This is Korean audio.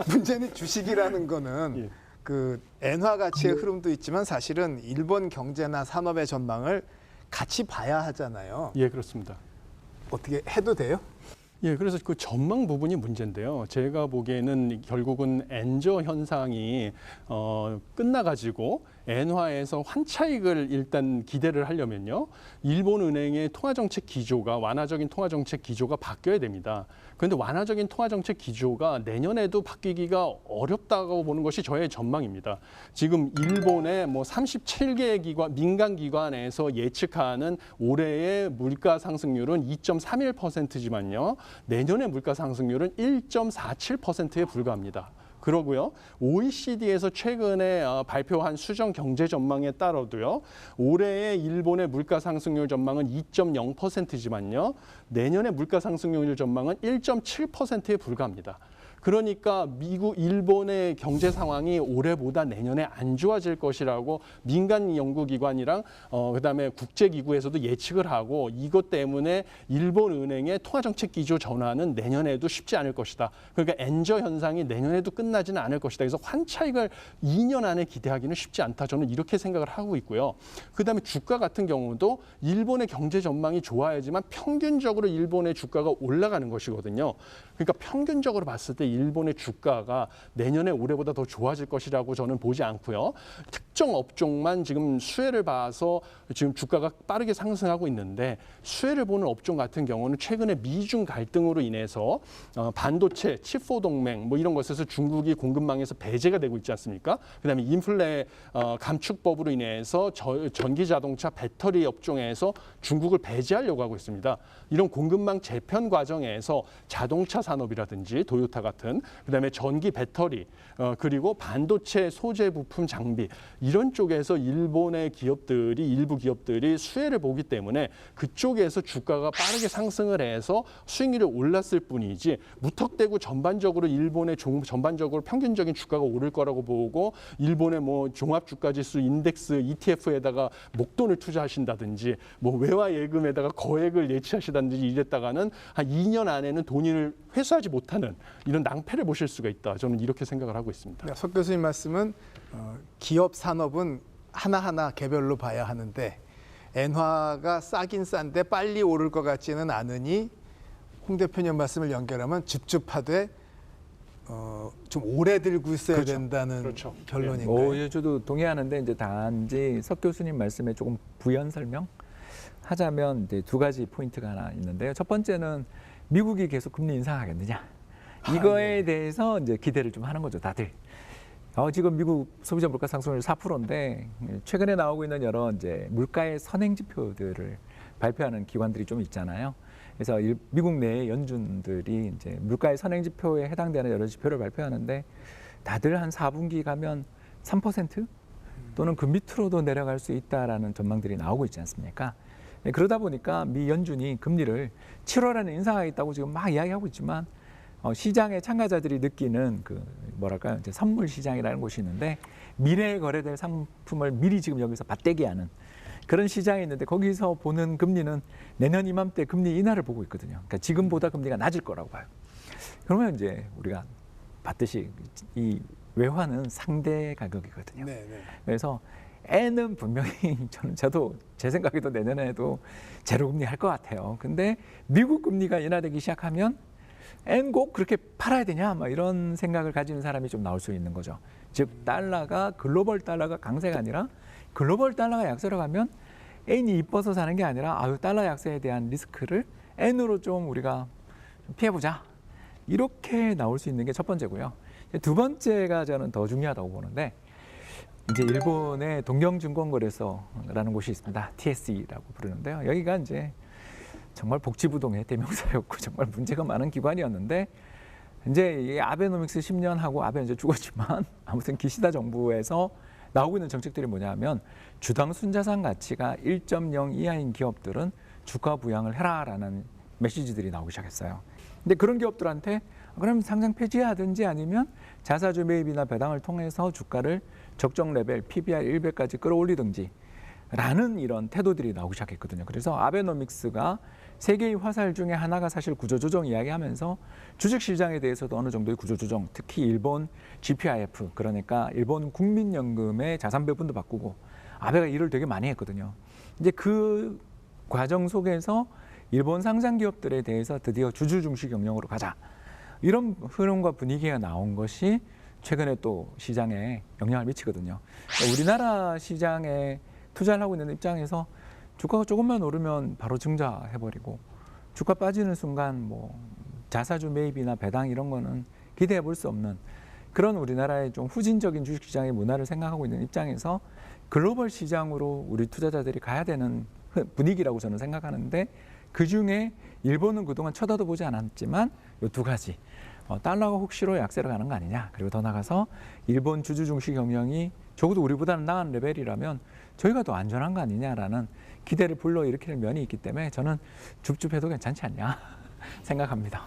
문제는 주식이라는 거는 예. 그 엔화 가치의 흐름도 있지만 사실은 일본 경제나 산업의 전망을 같이 봐야 하잖아요. 예, 그렇습니다. 어떻게 해도 돼요? 예, 그래서 그 전망 부분이 문제인데요. 제가 보기에는 결국은 엔저 현상이 끝나가지고 엔화에서 환차익을 일단 기대를 하려면요. 일본은행의 통화정책 기조가 완화적인 통화정책 기조가 바뀌어야 됩니다. 그런데 완화적인 통화정책 기조가 내년에도 바뀌기가 어렵다고 보는 것이 저의 전망입니다. 지금 일본의 뭐 37개 기관, 민간 기관에서 예측하는 올해의 물가 상승률은 2.31%지만요. 내년의 물가 상승률은 1.47%에 불과합니다. 그러고요. OECD에서 최근에 발표한 수정 경제 전망에 따라도요. 올해의 일본의 물가 상승률 전망은 2.0%지만요. 내년의 물가 상승률 전망은 1.7%에 불과합니다. 그러니까 미국, 일본의 경제 상황이 올해보다 내년에 안 좋아질 것이라고 민간 연구기관이랑 그다음에 국제기구에서도 예측을 하고 이것 때문에 일본 은행의 통화정책 기조 전환은 내년에도 쉽지 않을 것이다. 그러니까 엔저 현상이 내년에도 끝나지는 않을 것이다. 그래서 환차익을 2년 안에 기대하기는 쉽지 않다. 저는 이렇게 생각을 하고 있고요. 그다음에 주가 같은 경우도 일본의 경제 전망이 좋아야지만 평균적으로 일본의 주가가 올라가는 것이거든요. 그러니까 평균적으로 봤을 때 일본의 주가가 내년에 올해보다 더 좋아질 것이라고 저는 보지 않고요. 특정 업종만 지금 수혜를 봐서 지금 주가가 빠르게 상승하고 있는데 수혜를 보는 업종 같은 경우는 최근에 미중 갈등으로 인해서 반도체, 칩4 동맹 뭐 이런 것에서 중국이 공급망에서 배제가 되고 있지 않습니까? 그다음에 인플레 감축법으로 인해서 전기 자동차 배터리 업종에서 중국을 배제하려고 하고 있습니다. 이런 공급망 재편 과정에서 자동차 산업이라든지 도요타 같은 그다음에 전기 배터리 그리고 반도체 소재 부품 장비 이런 쪽에서 일본의 기업들이 일부 기업들이 수혜를 보기 때문에 그쪽에서 주가가 빠르게 상승을 해서 수익률이 올랐을 뿐이지 무턱대고 전반적으로 일본의 전반적으로 평균적인 주가가 오를 거라고 보고 일본의 뭐 종합주가지수 인덱스 ETF에다가 목돈을 투자하신다든지 뭐 외화 예금에다가 거액을 예치하시다든지 이랬다가는 한 2년 안에는 돈을 회수하지 못하는 이런 낭패를 보실 수가 있다. 저는 이렇게 생각을 하고 있습니다. 석 교수님 말씀은 기업 산업은 하나하나 개별로 봐야 하는데 엔화가 싸긴 싼데 빨리 오를 것 같지는 않으니 홍 대표님 말씀을 연결하면 줍줍하되 좀 오래 들고 있어야 그렇죠. 된다는 그렇죠. 결론인가요? 예, 저도 동의하는데 이제 단지 석 교수님 말씀에 조금 부연 설명 하자면 이제 두 가지 포인트가 하나 있는데요. 첫 번째는 미국이 계속 금리 인상하겠느냐 이거에 대해서 이제 기대를 좀 하는 거죠, 다들. 지금 미국 소비자 물가 상승률 4%인데 최근에 나오고 있는 여러 이제 물가의 선행 지표들을 발표하는 기관들이 좀 있잖아요. 그래서 미국 내 연준들이 이제 물가의 선행 지표에 해당되는 여러 지표를 발표하는데 다들 한 4분기 가면 3% 또는 그 밑으로도 내려갈 수 있다라는 전망들이 나오고 있지 않습니까? 그러다 보니까 미 연준이 금리를 7월 안에 인상하겠다고 지금 막 이야기하고 있지만 시장의 참가자들이 느끼는 그 뭐랄까요, 이제 선물 시장이라는 곳이 있는데 미래에 거래될 상품을 미리 지금 여기서 밭대기하는 그런 시장이 있는데 거기서 보는 금리는 내년 이맘때 금리 인하를 보고 있거든요. 그러니까 지금보다 금리가 낮을 거라고 봐요. 그러면 이제 우리가 봤듯이 이 외환은 상대 가격이거든요. 네네. 그래서 N은 분명히 저도 제 생각에도 내년에도 제로 금리 할 것 같아요. 근데 미국 금리가 인하되기 시작하면 N 꼭 그렇게 팔아야 되냐 막 이런 생각을 가지는 사람이 좀 나올 수 있는 거죠. 즉 달러가 글로벌 달러가 강세가 아니라 글로벌 달러가 약세로 가면 N이 이뻐서 사는 게 아니라 달러 약세에 대한 리스크를 N으로 좀 우리가 좀 피해보자 이렇게 나올 수 있는 게 첫 번째고요. 두 번째가 저는 더 중요하다고 보는데 이제 일본의 동경증권거래소라는 곳이 있습니다. TSE라고 부르는데요. 여기가 이제 정말 복지부동의 대명사였고 정말 문제가 많은 기관이었는데 이제 이 아베노믹스 10년 하고 아베 이제 죽었지만 아무튼 기시다 정부에서 나오고 있는 정책들이 뭐냐면 주당 순자산 가치가 1.0 이하인 기업들은 주가 부양을 해라라는 메시지들이 나오기 시작했어요. 근데 그런 기업들한테 그럼 상장 폐지하든지 아니면 자사주 매입이나 배당을 통해서 주가를 적정 레벨 PBR 100까지 끌어올리든지 라는 이런 태도들이 나오기 시작했거든요. 그래서 아베노믹스가 세계의 화살 중에 하나가 사실 구조조정 이야기하면서 주식시장에 대해서도 어느 정도의 구조조정, 특히 일본 GPIF, 그러니까 일본 국민연금의 자산 배분도 바꾸고 아베가 일을 되게 많이 했거든요. 이제 그 과정 속에서 일본 상장 기업들에 대해서 드디어 주주 중시 경영으로 가자. 이런 흐름과 분위기가 나온 것이 최근에 또 시장에 영향을 미치거든요. 우리나라 시장에 투자를 하고 있는 입장에서 주가가 조금만 오르면 바로 증자해버리고 주가 빠지는 순간 뭐 자사주 매입이나 배당 이런 거는 기대해 볼 수 없는 그런 우리나라의 좀 후진적인 주식시장의 문화를 생각하고 있는 입장에서 글로벌 시장으로 우리 투자자들이 가야 되는 분위기라고 저는 생각하는데 그중에 일본은 그동안 쳐다도 보지 않았지만 이 두 가지 달러가 혹시로 약세로 가는 거 아니냐, 그리고 더 나가서 일본 주주 중시 경영이 적어도 우리보다는 나은 레벨이라면 저희가 더 안전한 거 아니냐라는 기대를 불러일으키는 면이 있기 때문에 저는 줍줍해도 괜찮지 않냐 생각합니다.